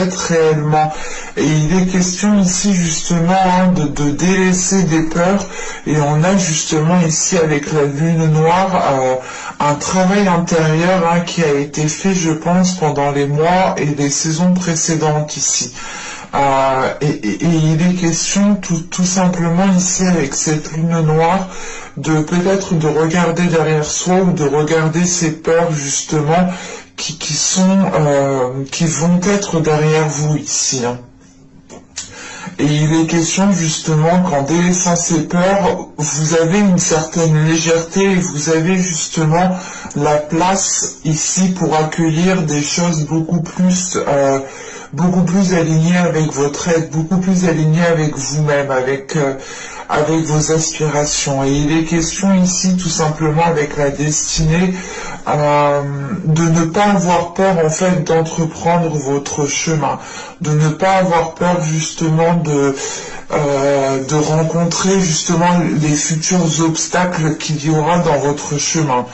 réellement. Et il est question ici justement de délaisser des peurs, et on a justement ici avec la lune noire un travail intérieur qui a été fait, je pense, pendant les mois et les saisons précédentes ici. Et il est question tout simplement ici avec cette lune noire de peut-être de regarder derrière soi ou de regarder ces peurs justement qui vont être derrière vous ici. Et il est question justement qu'en délaissant ces peurs, vous avez une certaine légèreté et vous avez justement la place ici pour accueillir des choses beaucoup plus alignées avec votre être, beaucoup plus alignées avec vous-même, avec vos aspirations. Et il est question ici tout simplement avec la destinée de ne pas avoir peur en fait d'entreprendre votre chemin, de ne pas avoir peur justement de rencontrer justement les futurs obstacles qu'il y aura dans votre chemin.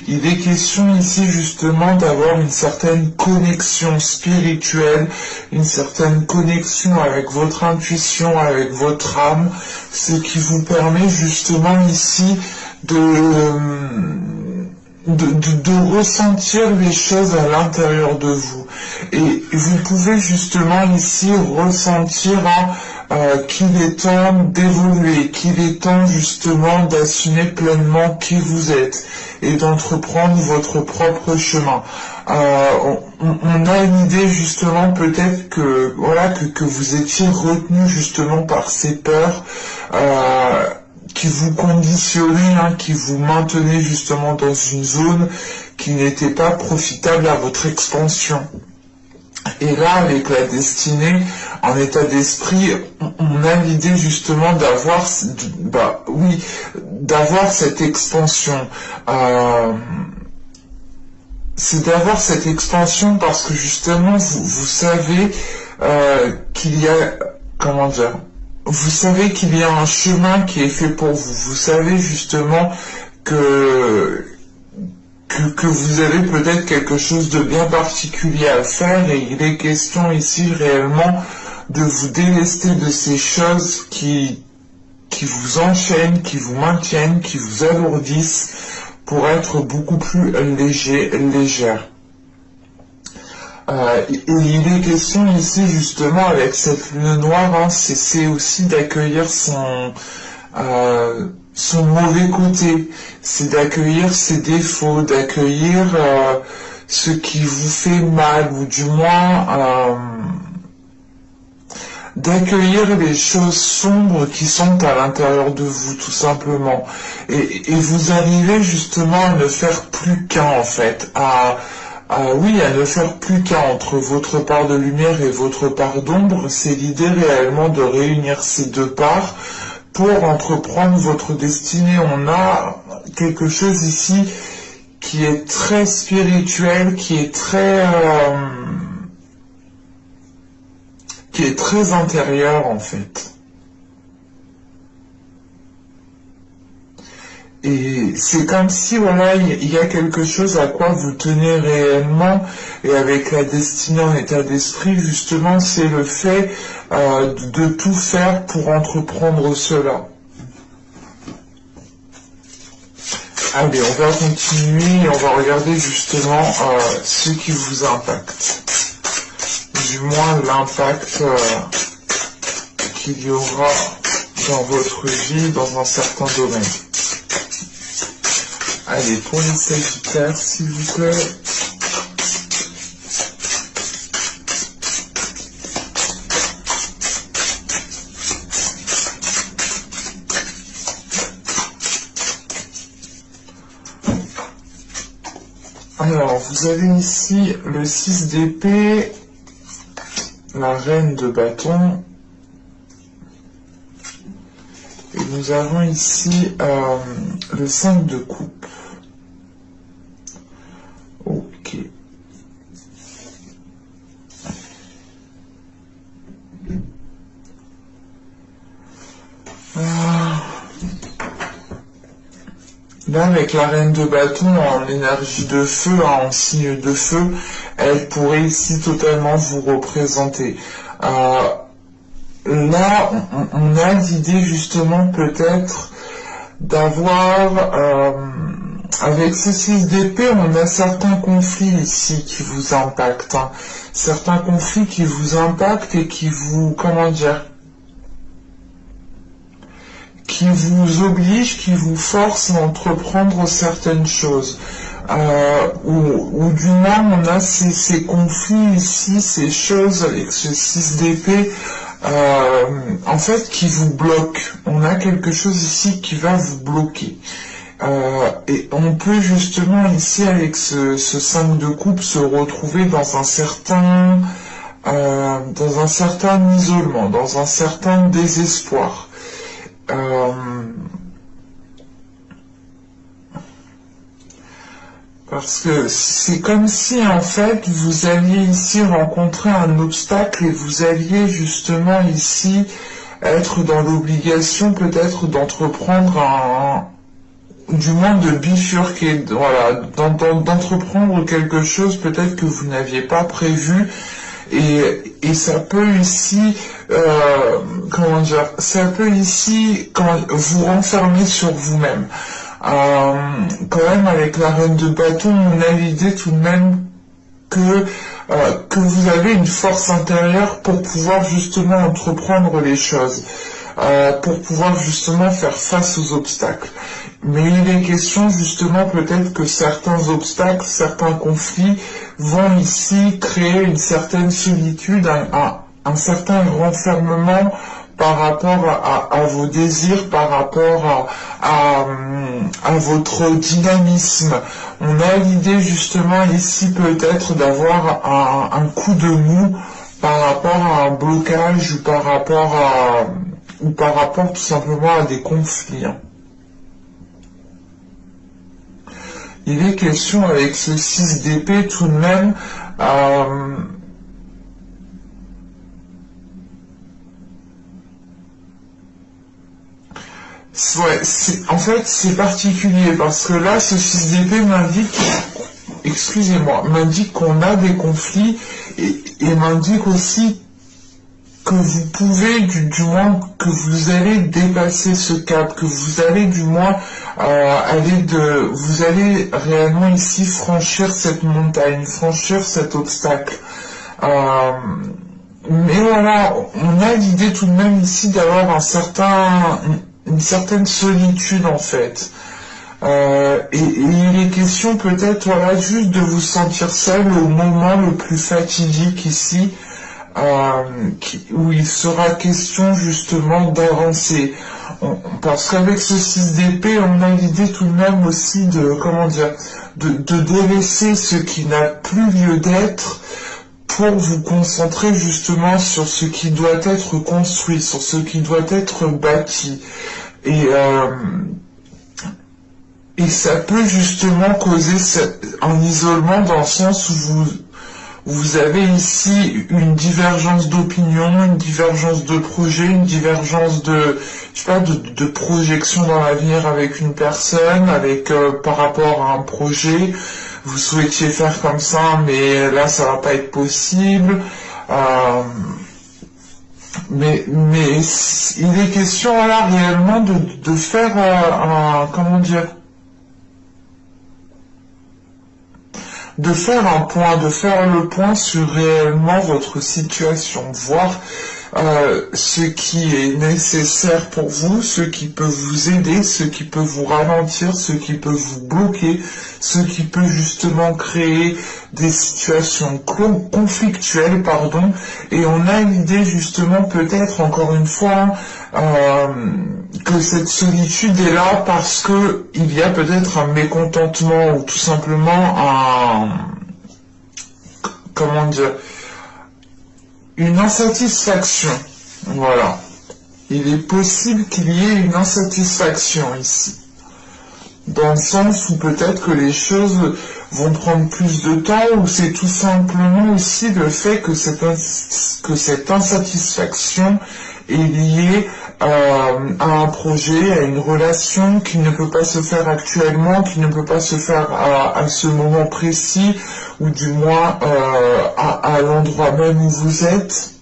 Il est question ici justement d'avoir une certaine connexion spirituelle, une certaine connexion avec votre intuition, avec votre âme, ce qui vous permet justement ici de ressentir les choses à l'intérieur de vous. Et vous pouvez justement ici ressentir qu'il est temps d'évoluer, qu'il est temps justement d'assumer pleinement qui vous êtes et d'entreprendre votre propre chemin. On a une idée justement peut-être que voilà que vous étiez retenu justement par ces peurs qui vous conditionnaient, qui vous maintenaient justement dans une zone qui n'était pas profitable à votre expansion. Et là, avec la destinée, en état d'esprit, on a l'idée justement d'avoir cette expansion. C'est d'avoir cette expansion parce que justement, vous savez qu'il y a, comment dire, vous savez qu'il y a un chemin qui est fait pour vous. Vous savez justement que vous avez peut-être quelque chose de bien particulier à faire, et il est question ici réellement de vous délester de ces choses qui vous enchaînent, qui vous maintiennent, qui vous alourdissent pour être beaucoup plus légère. Et il est question ici justement avec cette lune noire, c'est aussi d'accueillir son mauvais côté, c'est d'accueillir ses défauts, d'accueillir ce qui vous fait mal, ou du moins d'accueillir les choses sombres qui sont à l'intérieur de vous, tout simplement. Et vous arrivez justement à ne faire plus qu'un, en fait, à ne faire plus qu'un entre votre part de lumière et votre part d'ombre. C'est l'idée réellement de réunir ces deux parts pour entreprendre votre destinée. On a quelque chose ici qui est très spirituel, qui est très intérieur en fait. Et c'est comme si, voilà, il y a quelque chose à quoi vous tenez réellement, et avec la destinée en état d'esprit, justement, c'est le fait de tout faire pour entreprendre cela. Allez, on va continuer et on va regarder justement ce qui vous impacte. Du moins, l'impact qu'il y aura dans votre vie, dans un certain domaine. Allez, pour les Sagittaires, s'il vous plaît. Alors, vous avez ici le 6 d'épée, la reine de bâton, et nous avons ici le 5 de coupe. Ok. Là, avec la reine de bâton en énergie de feu, en signe de feu, elle pourrait ici totalement vous représenter. Là, on a l'idée justement peut-être d'avoir, avec ce 6 d'épée, on a certains conflits ici qui vous impactent, hein. Certains conflits qui vous impactent et qui vous, comment dire, qui vous obligent, qui vous forcent à entreprendre certaines choses. Ou du moins on a ces conflits ici, ces choses avec ce 6 d'épée, en fait qui vous bloquent. On a quelque chose ici qui va vous bloquer. Et on peut justement ici avec ce 5 de coupe se retrouver dans un certain isolement, dans un certain désespoir. Parce que c'est comme si en fait vous alliez ici rencontrer un obstacle et vous alliez justement ici être dans l'obligation peut-être d'entreprendre du moins de bifurquer, voilà, d'entreprendre quelque chose peut-être que vous n'aviez pas prévu. Et ça peut ici, comment dire, ça peut ici vous renfermer sur vous-même. Quand même, avec la reine de bâton, on a l'idée tout de même que vous avez une force intérieure pour pouvoir justement entreprendre les choses, pour pouvoir justement faire face aux obstacles. Mais il est question justement peut-être que certains obstacles, certains conflits vont ici créer une certaine solitude, un certain renfermement par rapport à vos désirs, par rapport à votre dynamisme. On a l'idée justement ici peut-être d'avoir un coup de mou par rapport à un blocage ou par rapport tout simplement à des conflits. Il est question avec ce 6 d'épée tout de même, ouais, en fait c'est particulier parce que là ce 6 d'épée m'indique, excusez-moi, m'indique qu'on a des conflits et m'indique aussi que vous pouvez, du moins, que vous allez dépasser ce cap, que vous allez du moins vous allez réellement ici franchir cette montagne, franchir cet obstacle. Mais voilà, on a l'idée tout de même ici d'avoir une certaine solitude en fait. Et il est question peut-être voilà juste de vous sentir seul au moment le plus fatidique ici. Où il sera question justement d'avancer. Parce qu'avec ce 6 d'épée, on a l'idée tout de même aussi de, comment dire, de délaisser ce qui n'a plus lieu d'être pour vous concentrer justement sur ce qui doit être construit, sur ce qui doit être bâti. Et ça peut justement causer un isolement dans le sens où vous avez ici une divergence d'opinion, une divergence de projet, une divergence de, je sais pas, de projection dans l'avenir avec une personne, par rapport à un projet. Vous souhaitiez faire comme ça, mais là ça va pas être possible. Mais il est question là réellement de faire comment dire, de faire le point sur réellement votre situation, voir ce qui est nécessaire pour vous, ce qui peut vous aider, ce qui peut vous ralentir, ce qui peut vous bloquer, ce qui peut justement créer des situations conflictuelles, pardon, et on a l'idée justement peut-être encore une fois que cette solitude est là parce que il y a peut-être un mécontentement ou tout simplement comment dire, une insatisfaction. Voilà. Il est possible qu'il y ait une insatisfaction ici. Dans le sens où peut-être que les choses vont prendre plus de temps, ou c'est tout simplement aussi le fait que cette insatisfaction est lié à un projet, à une relation qui ne peut pas se faire actuellement, qui ne peut pas se faire à ce moment précis, ou du moins à l'endroit même où vous êtes.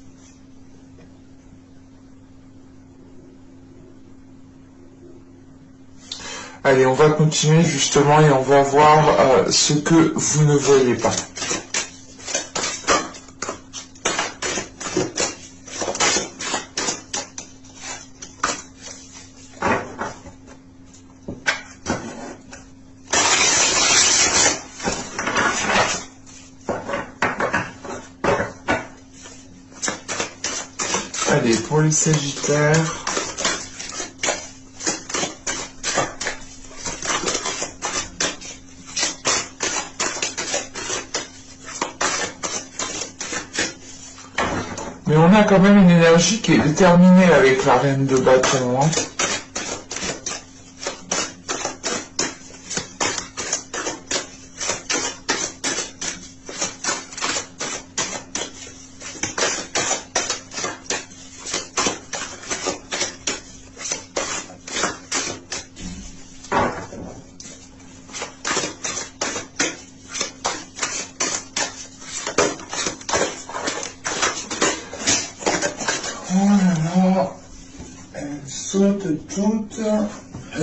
Allez, on va continuer justement et on va voir ce que vous ne voyez pas. Allez, pour les Sagittaires. Mais on a quand même une énergie qui est déterminée avec la reine de bâton. Hein. Oh là là, elles sautent toutes.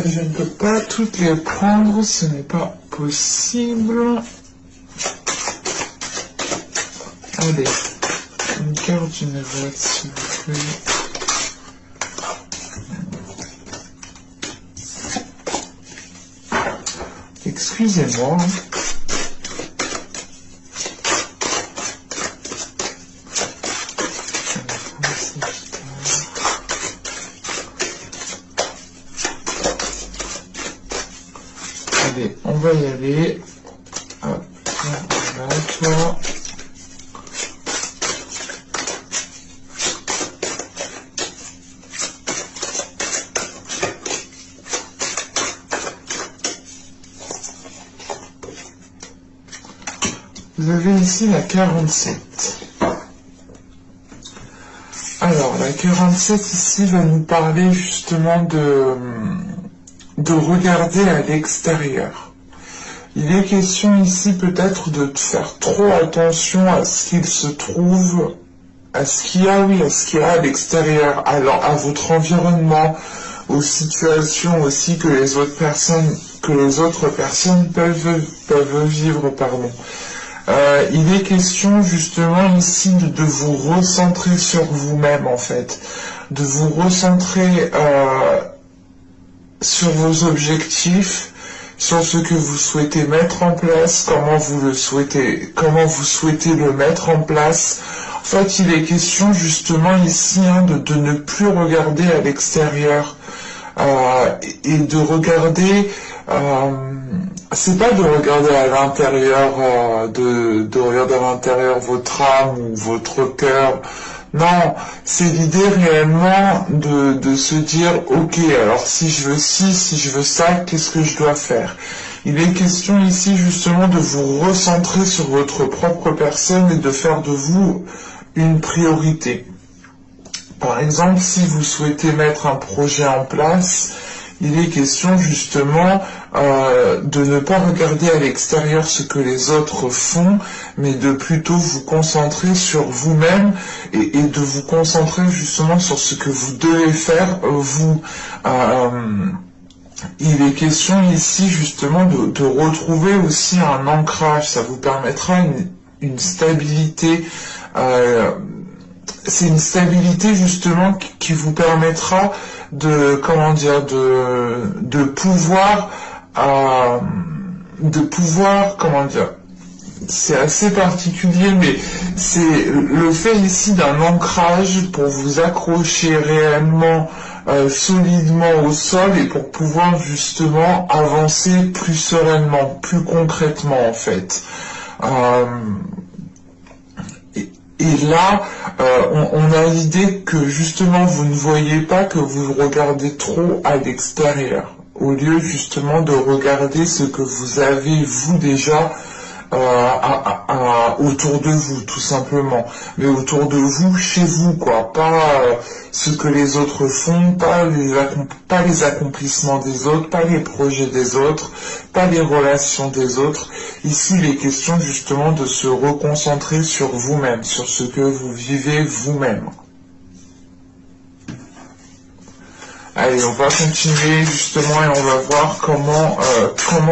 Je ne peux pas toutes les prendre, ce n'est pas possible. Allez, une carte d'une boîte, s'il vous plaît. Excusez-moi. Allez, on va y aller. Hop, voilà, toi. Vous avez ici la 47. Alors, la 47 ici va nous parler justement de regarder à l'extérieur. Il est question ici peut-être de faire trop attention à ce qu'il se trouve, à ce qu'il y a, oui, à ce qu'il y a à l'extérieur, alors à votre environnement, aux situations aussi que les autres personnes peuvent vivre, pardon. Il est question justement ici de vous recentrer sur vous-même en fait, de vous recentrer sur vos objectifs, sur ce que vous souhaitez mettre en place, comment vous souhaitez le mettre en place. En fait, il est question justement ici de ne plus regarder à l'extérieur et de regarder. C'est pas de regarder à l'intérieur, de regarder à l'intérieur votre âme ou votre cœur. Non, c'est l'idée réellement de se dire, ok, alors si je veux ci, si je veux ça, qu'est-ce que je dois faire? Il est question ici justement de vous recentrer sur votre propre personne et de faire de vous une priorité. Par exemple, si vous souhaitez mettre un projet en place, il est question justement de ne pas regarder à l'extérieur ce que les autres font, mais de plutôt vous concentrer sur vous-même et de vous concentrer justement sur ce que vous devez faire, vous. Il est question ici justement de retrouver aussi un ancrage, ça vous permettra une stabilité. C'est une stabilité justement qui vous permettra de pouvoir c'est assez particulier, mais c'est le fait ici d'un ancrage pour vous accrocher réellement solidement au sol et pour pouvoir justement avancer plus sereinement, plus concrètement en fait. Et là, on a l'idée que justement vous ne voyez pas, que vous regardez trop à l'extérieur, au lieu justement de regarder ce que vous avez vous déjà autour de vous, tout simplement. Mais autour de vous, chez vous, quoi. Pas ce que les autres font, pas les accomplissements des autres, pas les projets des autres, pas les relations des autres. Ici, il est question justement de se reconcentrer sur vous-même, sur ce que vous vivez vous-même. Allez, on va continuer justement et on va voir comment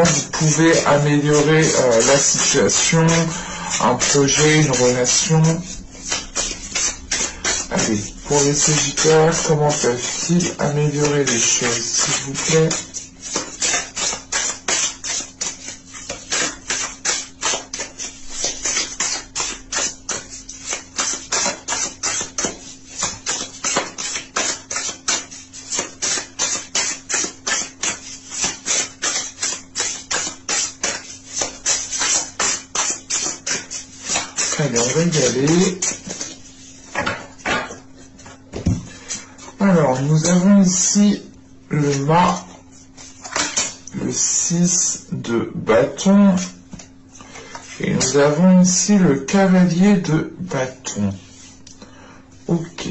vous pouvez améliorer la situation, un projet, une relation. Allez, pour les Sagittaires, comment peuvent-ils améliorer les choses, s'il vous plaît? Allez, on va y aller. Alors, nous avons ici le mât, le 6 de bâton, et nous avons ici le cavalier de bâton. Ok.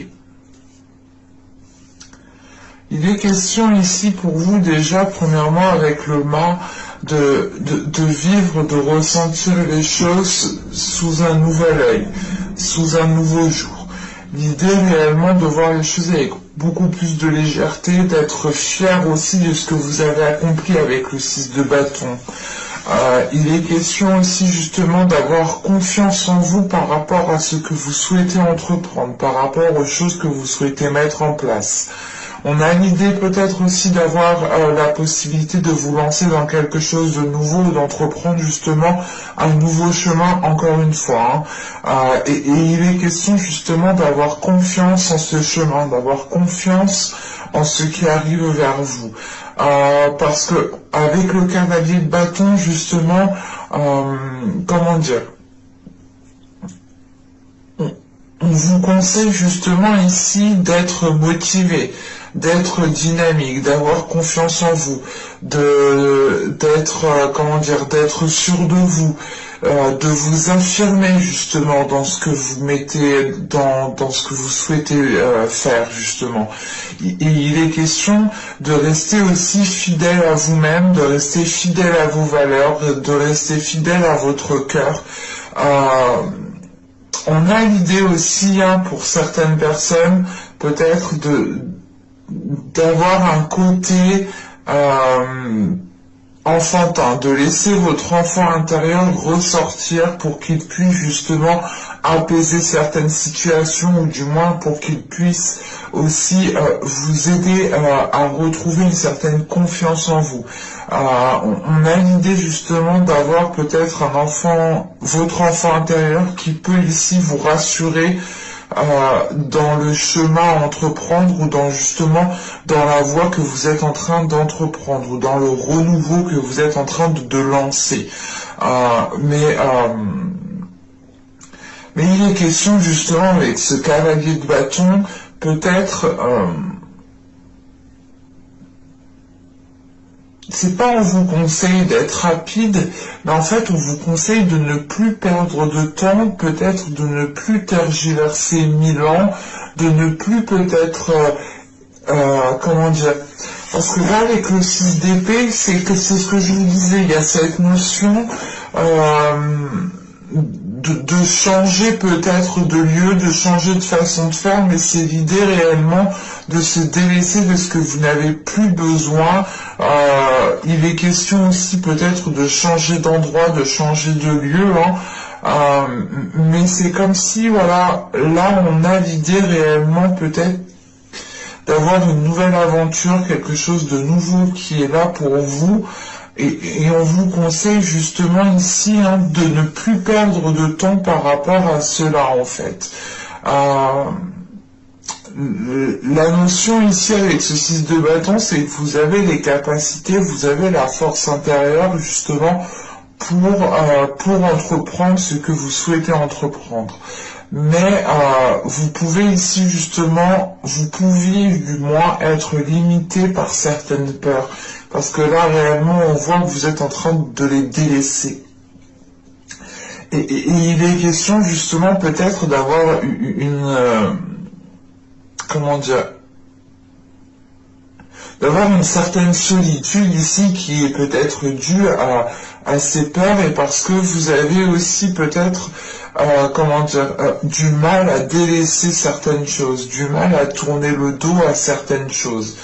Il est question ici pour vous déjà, premièrement, avec le mât, de vivre, de ressentir les choses sous un nouvel œil, sous un nouveau jour. L'idée réellement de voir les choses avec beaucoup plus de légèreté, d'être fier aussi de ce que vous avez accompli avec le 6 de bâton. Il est question aussi justement d'avoir confiance en vous par rapport à ce que vous souhaitez entreprendre, par rapport aux choses que vous souhaitez mettre en place. On a l'idée peut-être aussi d'avoir la possibilité de vous lancer dans quelque chose de nouveau, d'entreprendre justement un nouveau chemin encore une fois. Et il est question justement d'avoir confiance en ce chemin, d'avoir confiance en ce qui arrive vers vous. Parce que avec le cavalier de bâton justement, comment dire, on vous conseille justement ici d'être motivé, d'être dynamique, d'avoir confiance en vous, d'être sûr de vous, de vous affirmer justement dans ce que vous mettez, dans ce que vous souhaitez faire justement. Et il est question de rester aussi fidèle à vous-même, de rester fidèle à vos valeurs, de rester fidèle à votre cœur. On a l'idée aussi, pour certaines personnes, peut-être d'avoir un côté enfantin, de laisser votre enfant intérieur ressortir pour qu'il puisse justement apaiser certaines situations ou du moins pour qu'il puisse aussi vous aider à retrouver une certaine confiance en vous. On a l'idée justement d'avoir peut-être un enfant, votre enfant intérieur qui peut ici vous rassurer dans le chemin à entreprendre ou dans la voie que vous êtes en train d'entreprendre ou dans le renouveau que vous êtes en train de lancer. Mais il est question justement avec ce cavalier de bâton, peut-être, c'est pas on vous conseille d'être rapide, mais en fait on vous conseille de ne plus perdre de temps, peut-être de ne plus tergiverser 1000 ans, de ne plus peut-être, comment dire, parce que là avec le 6 d'épée, c'est ce que je vous disais, il y a cette notion de changer peut-être de lieu, de changer de façon de faire, mais c'est l'idée réellement de se délaisser de ce que vous n'avez plus besoin. Il est question aussi peut-être de changer d'endroit, de changer de lieu, mais c'est comme si, voilà, là on a l'idée réellement peut-être d'avoir une nouvelle aventure, quelque chose de nouveau qui est là pour vous. Et on vous conseille justement ici de ne plus perdre de temps par rapport à cela en fait. La notion ici avec ce 6 de bâton, c'est que vous avez les capacités, vous avez la force intérieure justement pour entreprendre ce que vous souhaitez entreprendre. Mais vous pouvez ici justement, vous pouviez du moins être limité par certaines peurs. Parce que là, réellement, on voit que vous êtes en train de les délaisser. il est question justement peut-être d'avoir comment dire, d'avoir une certaine solitude ici qui est peut-être due à ces peurs et parce que vous avez aussi peut-être comment dire, du mal à délaisser certaines choses, du mal à tourner le dos à certaines choses.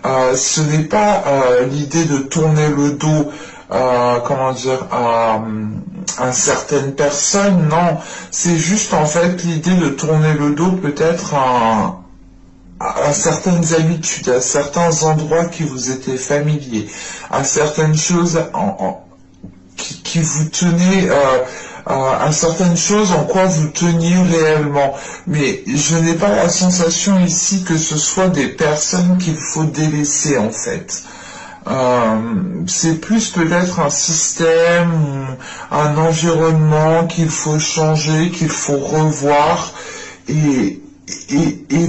Ce n'est pas l'idée de tourner le dos comment dire, à certaines personnes, non, c'est juste en fait l'idée de tourner le dos peut-être à certaines habitudes, à certains endroits qui vous étaient familiers, à certaines choses qui vous tenaient, à certaines choses en quoi vous teniez réellement. Mais je n'ai pas la sensation ici que ce soit des personnes qu'il faut délaisser en fait. C'est plus peut-être un système, un environnement qu'il faut changer, qu'il faut revoir. Et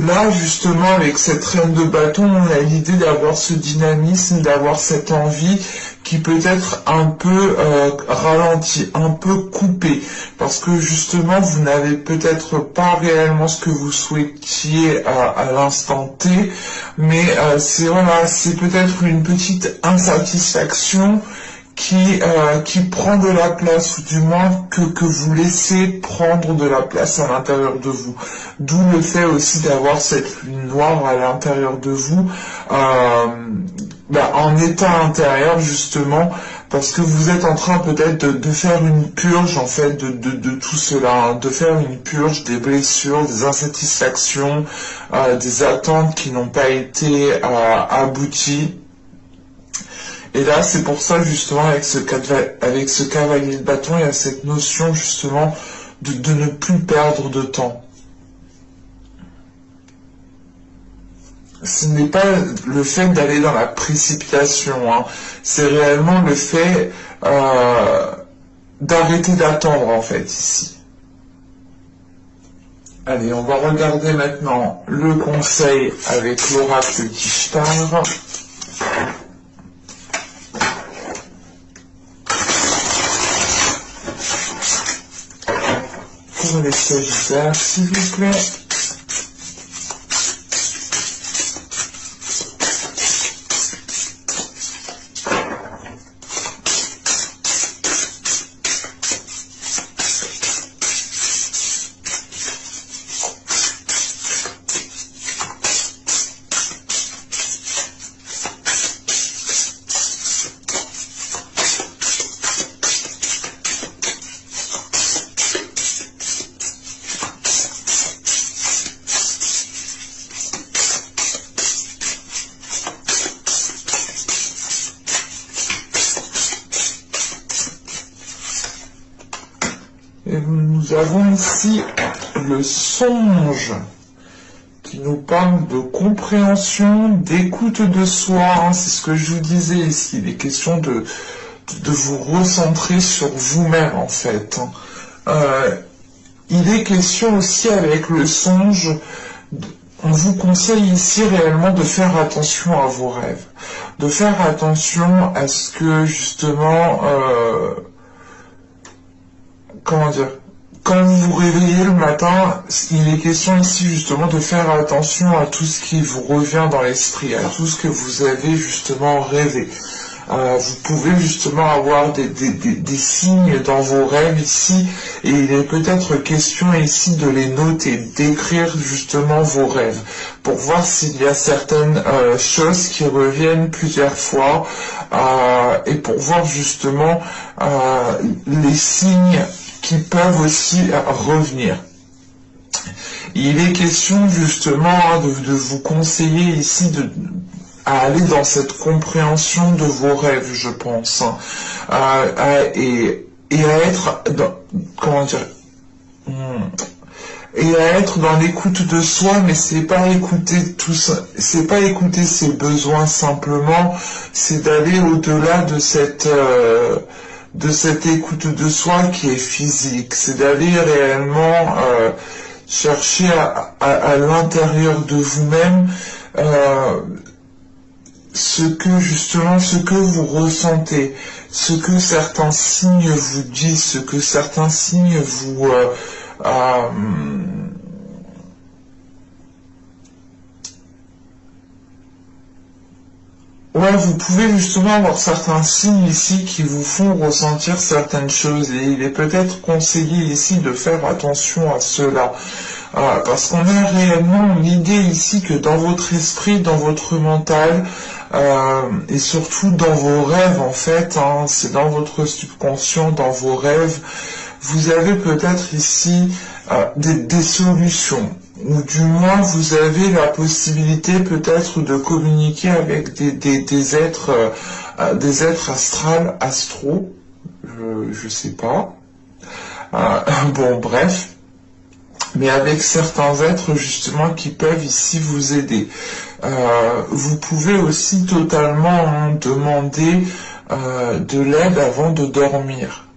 là, justement, avec cette reine de bâton, on a l'idée d'avoir ce dynamisme, d'avoir cette envie qui peut être un peu ralenti, un peu coupé, parce que justement, vous n'avez peut-être pas réellement ce que vous souhaitiez à l'instant T, mais c'est voilà, c'est peut-être une petite insatisfaction qui prend de la place, ou du moins que vous laissez prendre de la place à l'intérieur de vous. D'où le fait aussi d'avoir cette lune noire à l'intérieur de vous, en état intérieur justement, parce que vous êtes en train peut-être de faire une purge en fait de tout cela, hein, de faire une purge des blessures, des insatisfactions, des attentes qui n'ont pas été abouties. Et là, c'est pour ça, justement, avec ce cavalier de bâton, il y a cette notion, justement, de ne plus perdre de temps. Ce n'est pas le fait d'aller dans la précipitation, hein. C'est réellement le fait d'arrêter d'attendre, en fait, ici. Allez, on va regarder maintenant le conseil avec l'oracle d'Ishtar. Pour les Sagittaires, s'il vous plaît. Et nous avons ici le songe qui nous parle de compréhension, d'écoute de soi, hein, c'est ce que je vous disais ici, il est question de vous recentrer sur vous-même en fait. Il est question aussi avec le songe, on vous conseille ici réellement de faire attention à vos rêves, de faire attention à ce que justement... comment dire, quand vous vous réveillez le matin, il est question ici justement de faire attention à tout ce qui vous revient dans l'esprit, à tout ce que vous avez justement rêvé. Vous pouvez justement avoir des signes dans vos rêves ici, et il est peut-être question ici de les noter, d'écrire justement vos rêves, pour voir s'il y a certaines choses qui reviennent plusieurs fois, et pour voir justement les signes qui peuvent aussi revenir. Il est question justement de vous conseiller ici à aller dans cette compréhension de vos rêves, je pense, et à être dans, comment dire, et à être dans l'écoute de soi, mais c'est pas écouter tout ça, c'est pas écouter ses besoins simplement, c'est d'aller au-delà de cette écoute de soi qui est physique, c'est d'aller réellement chercher à l'intérieur de vous-même ce que vous ressentez, ce que certains signes vous disent, ce que certains signes vous ouais, vous pouvez justement avoir certains signes ici qui vous font ressentir certaines choses et il est peut-être conseillé ici de faire attention à cela. Parce qu'on a réellement l'idée ici que dans votre esprit, dans votre mental, et surtout dans vos rêves en fait, hein, c'est dans votre subconscient, dans vos rêves, vous avez peut-être ici des solutions, ou du moins vous avez la possibilité peut-être de communiquer avec des êtres astrales, astro, je sais pas. Bon, bref. Mais avec certains êtres justement qui peuvent ici vous aider. Vous pouvez aussi totalement demander de l'aide avant de dormir.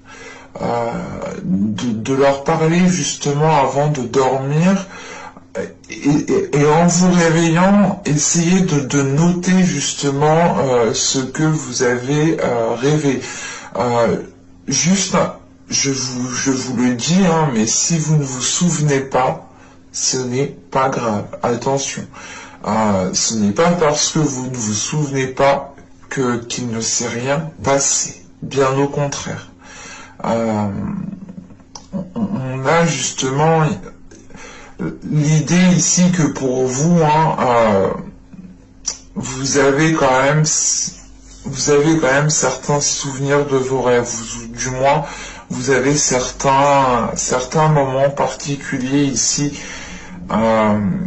De leur parler justement avant de dormir et en vous réveillant, essayez de noter justement ce que vous avez rêvé. Juste, je vous le dis, hein, mais si vous ne vous souvenez pas, ce n'est pas grave. Attention, ce n'est pas parce que vous ne vous souvenez pas qu'il ne s'est rien passé. Bien au contraire. On a justement l'idée ici que pour vous, hein, vous avez quand même certains souvenirs de vos rêves, ou du moins vous avez certains moments particuliers ici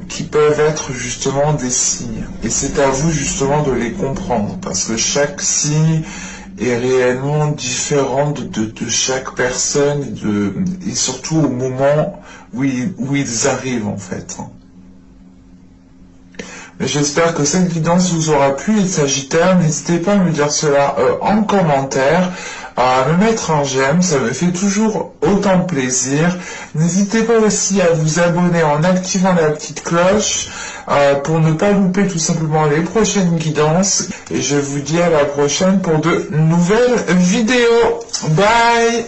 qui peuvent être justement des signes. Et c'est à vous justement de les comprendre, parce que chaque signe est réellement différent de chaque personne et surtout au moment où ils arrivent en fait. Mais j'espère que cette guidance vous aura plu, les Sagittaires. N'hésitez pas à me dire cela en commentaire, à me mettre un j'aime, ça me fait toujours autant de plaisir. N'hésitez pas aussi à vous abonner en activant la petite cloche pour ne pas louper tout simplement les prochaines guidances. Et je vous dis à la prochaine pour de nouvelles vidéos. Bye!